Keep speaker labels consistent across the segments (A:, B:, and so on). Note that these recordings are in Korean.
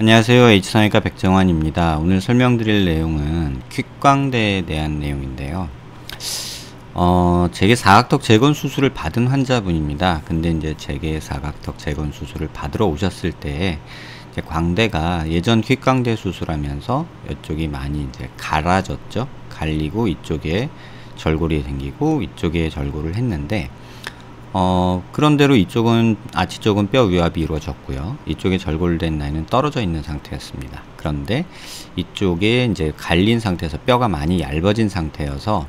A: 안녕하세요. H성형외과 백정환입니다. 오늘 설명드릴 내용은 퀵광대에 대한 내용인데요. 재계 사각턱 재건 수술을 받은 환자분입니다. 근데 이제 재계 사각턱 재건 수술을 받으러 오셨을 때 이제 광대가 예전 퀵광대 수술하면서 이쪽이 많이 이제 갈라졌죠. 갈리고 이쪽에 절골이 생기고 이쪽에 절골을 했는데 그런대로 이쪽은 아치 쪽은 뼈 위압이 이루어졌고요. 이쪽에 절골된 라인은 떨어져 있는 상태였습니다. 그런데 이쪽에 이제 갈린 상태에서 뼈가 많이 얇아진 상태여서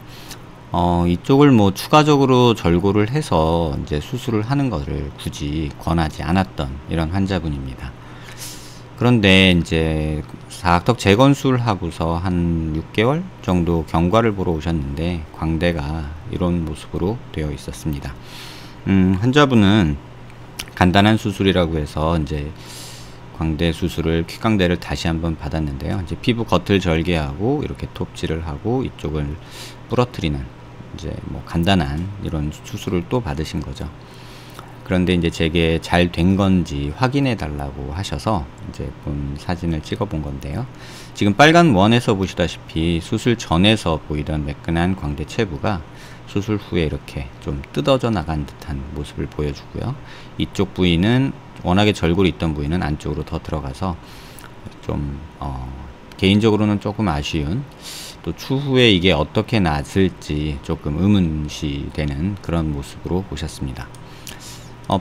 A: 이쪽을 뭐 추가적으로 절골을 해서 이제 수술을 하는 것을 굳이 권하지 않았던 이런 환자분입니다. 그런데 이제 사각턱 재건술 하고서 한 6개월 정도 경과를 보러 오셨는데 광대가 이런 모습으로 되어 있었습니다. 환자분은 간단한 수술이라고 해서 이제 광대 수술을 퀵광대를 다시 한번 받았는데요. 이제 피부 겉을 절개하고 이렇게 톱질을 하고 이쪽을 부러뜨리는 이제 뭐 간단한 이런 수술을 또 받으신 거죠. 그런데 이제 제게 잘 된 건지 확인해 달라고 하셔서 이제 본 사진을 찍어 본 건데요. 지금 빨간 원에서 보시다시피 수술 전에서 보이던 매끈한 광대 체부가 수술 후에 이렇게 좀 뜯어져 나간 듯한 모습을 보여주고요. 이쪽 부위는 워낙에 절골이 있던 부위는 안쪽으로 더 들어가서 좀 개인적으로는 조금 아쉬운, 또 추후에 이게 어떻게 나았을지 조금 의문시 되는 그런 모습으로 보셨습니다.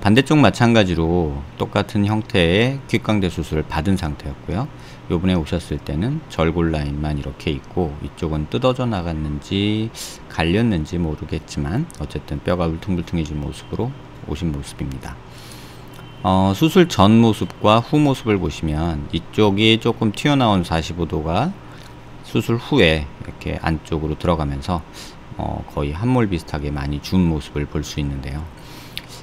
A: 반대쪽 마찬가지로 똑같은 형태의 퀵광대 수술을 받은 상태였고요. 요번에 오셨을 때는 절골 라인만 이렇게 있고 이쪽은 뜯어져 나갔는지 갈렸는지 모르겠지만 어쨌든 뼈가 울퉁불퉁해진 모습으로 오신 모습입니다. 수술 전 모습과 후 모습을 보시면 이쪽이 조금 튀어나온 45도가 수술 후에 이렇게 안쪽으로 들어가면서 거의 한몰 비슷하게 많이 준 모습을 볼 수 있는데요.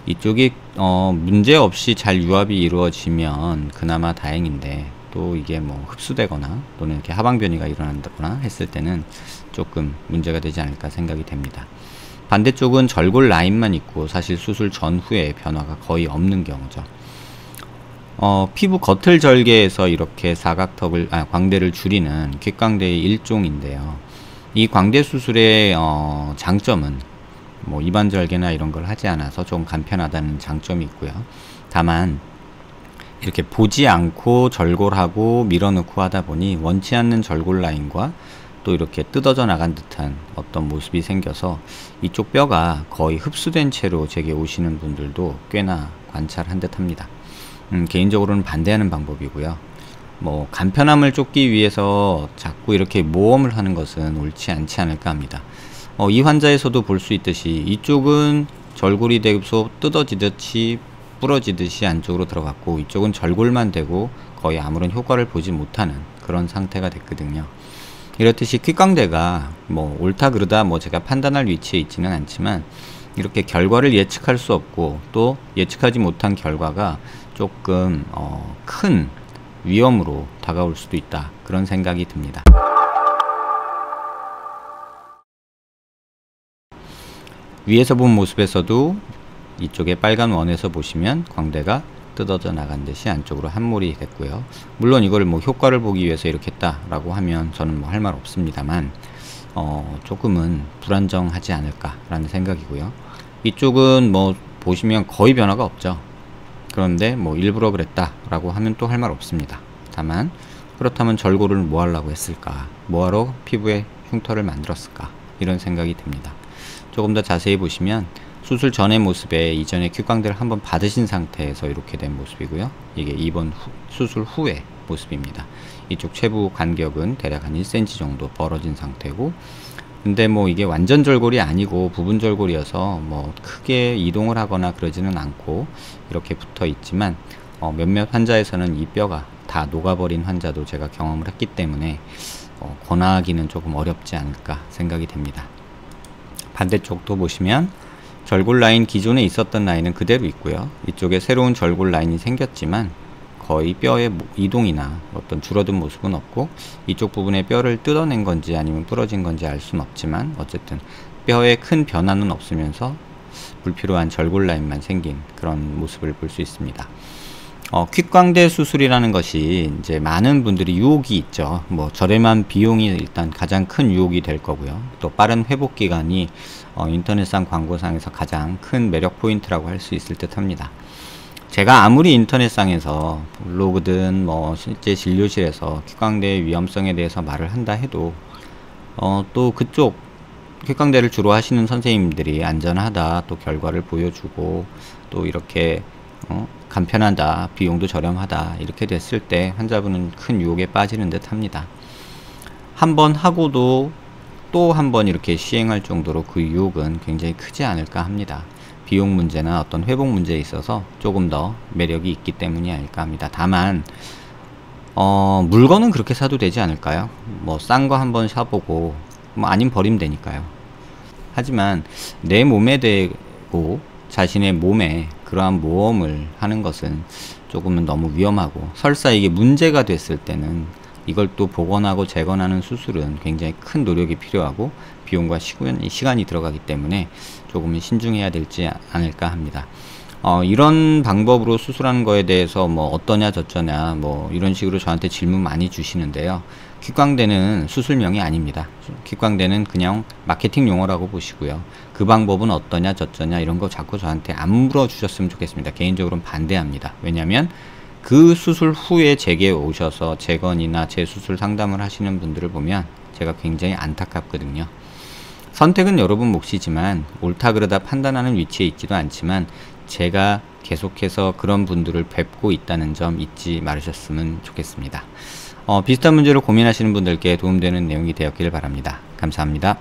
A: 이쪽이 문제없이 잘 유압이 이루어지면 그나마 다행인데, 또 이게 뭐 흡수되거나 또는 이렇게 하방변이가 일어난다거나 했을 때는 조금 문제가 되지 않을까 생각이 됩니다. 반대쪽은 절골 라인만 있고 사실 수술 전후에 변화가 거의 없는 경우죠. 피부 겉을 절개해서 이렇게 사각턱을 광대를 줄이는 퀵광대의 일종인데요. 이 광대 수술의 장점은 뭐 입안 절개나 이런 걸 하지 않아서 좀 간편하다는 장점이 있고요. 다만 이렇게 보지 않고 절골하고 밀어넣고 하다 보니 원치 않는 절골 라인과 또 이렇게 뜯어져 나간 듯한 어떤 모습이 생겨서 이쪽 뼈가 거의 흡수된 채로 제게 오시는 분들도 꽤나 관찰한 듯 합니다. 개인적으로는 반대하는 방법이고요. 뭐 간편함을 쫓기 위해서 자꾸 이렇게 모험을 하는 것은 옳지 않지 않을까 합니다. 이 환자에서도 볼 수 있듯이 이쪽은 절골이 되고서 뜯어지듯이 부러지듯이 안쪽으로 들어갔고 이쪽은 절골만 되고 거의 아무런 효과를 보지 못하는 그런 상태가 됐거든요. 이렇듯이 퀵광대가 뭐 옳다 그르다 뭐 제가 판단할 위치에 있지는 않지만 이렇게 결과를 예측할 수 없고 또 예측하지 못한 결과가 조금 큰 위험으로 다가올 수도 있다, 그런 생각이 듭니다. 위에서 본 모습에서도 이쪽에 빨간 원에서 보시면 광대가 뜯어져 나간 듯이 안쪽으로 한몰이 됐고요. 물론 이걸 뭐 효과를 보기 위해서 이렇게 했다라고 하면 저는 뭐 할 말 없습니다만 조금은 불안정하지 않을까 라는 생각이고요. 이쪽은 뭐 보시면 거의 변화가 없죠. 그런데 뭐 일부러 그랬다라고 하면 또 할 말 없습니다. 다만 그렇다면 절골을 뭐 하려고 했을까, 뭐하러 피부에 흉터를 만들었을까, 이런 생각이 듭니다. 조금 더 자세히 보시면 수술 전의 모습에 이전에 퀵광대를 한번 받으신 상태에서 이렇게 된 모습이고요. 이게 이번 수술 후의 모습입니다. 이쪽 체부 간격은 대략 한 1cm 정도 벌어진 상태고, 근데 뭐 이게 완전 절골이 아니고 부분 절골이어서 뭐 크게 이동을 하거나 그러지는 않고 이렇게 붙어 있지만 몇몇 환자에서는 이 뼈가 다 녹아버린 환자도 제가 경험을 했기 때문에 권하기는 조금 어렵지 않을까 생각이 됩니다. 반대쪽도 보시면 절골 라인, 기존에 있었던 라인은 그대로 있고요. 이쪽에 새로운 절골 라인이 생겼지만 거의 뼈의 이동이나 어떤 줄어든 모습은 없고, 이쪽 부분에 뼈를 뜯어낸 건지 아니면 부러진 건지 알 수는 없지만 어쨌든 뼈에 큰 변화는 없으면서 불필요한 절골 라인만 생긴 그런 모습을 볼 수 있습니다. 퀵광대 수술이라는 것이 이제 많은 분들이 유혹이 있죠. 뭐 저렴한 비용이 일단 가장 큰 유혹이 될 거고요. 또 빠른 회복 기간이 인터넷상 광고상에서 가장 큰 매력 포인트라고 할 수 있을 듯 합니다. 제가 아무리 인터넷상에서 블로그든 뭐 실제 진료실에서 퀵광대의 위험성에 대해서 말을 한다 해도 또 그쪽 퀵광대를 주로 하시는 선생님들이 안전하다, 또 결과를 보여주고, 또 이렇게 간편하다, 비용도 저렴하다 이렇게 됐을 때 환자분은 큰 유혹에 빠지는 듯 합니다. 한번 하고도 또 한 번 이렇게 시행할 정도로 그 유혹은 굉장히 크지 않을까 합니다. 비용 문제나 어떤 회복 문제에 있어서 조금 더 매력이 있기 때문이 아닐까 합니다. 다만 물건은 그렇게 사도 되지 않을까요? 뭐 싼 거 한번 사보고 뭐 아님 버리면 되니까요. 하지만 내 몸에 대고 자신의 몸에 그러한 모험을 하는 것은 조금은 너무 위험하고, 설사 이게 문제가 됐을 때는 이걸 또 복원하고 재건하는 수술은 굉장히 큰 노력이 필요하고 비용과 시간이 들어가기 때문에 조금은 신중해야 되지 않을까 합니다. 이런 방법으로 수술하는 거에 대해서 뭐 어떠냐 저쩌냐 뭐 이런 식으로 저한테 질문 많이 주시는데요. 퀵광대는 수술명이 아닙니다. 퀵광대는 그냥 마케팅 용어라고 보시고요. 그 방법은 어떠냐 저쩌냐 이런 거 자꾸 저한테 안 물어주셨으면 좋겠습니다. 개인적으로는 반대합니다. 왜냐하면 그 수술 후에 제게 오셔서 재건이나 재수술 상담을 하시는 분들을 보면 제가 굉장히 안타깝거든요. 선택은 여러분 몫이지만 옳다 그르다 판단하는 위치에 있지도 않지만 제가 계속해서 그런 분들을 뵙고 있다는 점 잊지 말으셨으면 좋겠습니다. 비슷한 문제로 고민하시는 분들께 도움되는 내용이 되었길 바랍니다. 감사합니다.